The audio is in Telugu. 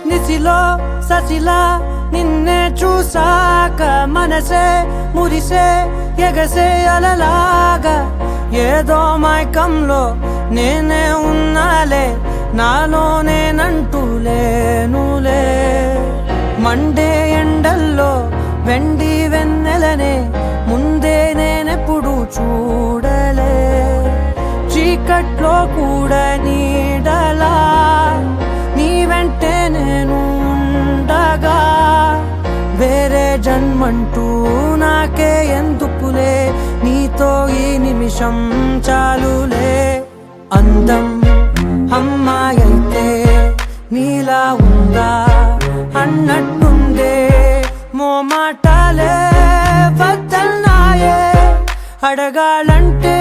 నిసిలో ససిలా నిన్నే చూసాక మనసే మురిసే ఎగసే అలలాగా ఏదో మైకంలో నేనే ఉన్నాలే నాలోనేనంటూ లేనులే మండే ఎండల్లో వెండి వెన్నెలనే ముందే నేనెప్పుడు చూడలే చీకట్లో కూడా నీడలా నీ వెంటే నేను ఉండగా వేరే జన్మంటూ నాకే ఎందుకులే నీతో ఈ నిమిషం చాలులే అందం అమ్మాయైతే నీలా ఉందా అన్నట్టుందే మోమాటాలే వద్దన్నాయే అడగాలంటే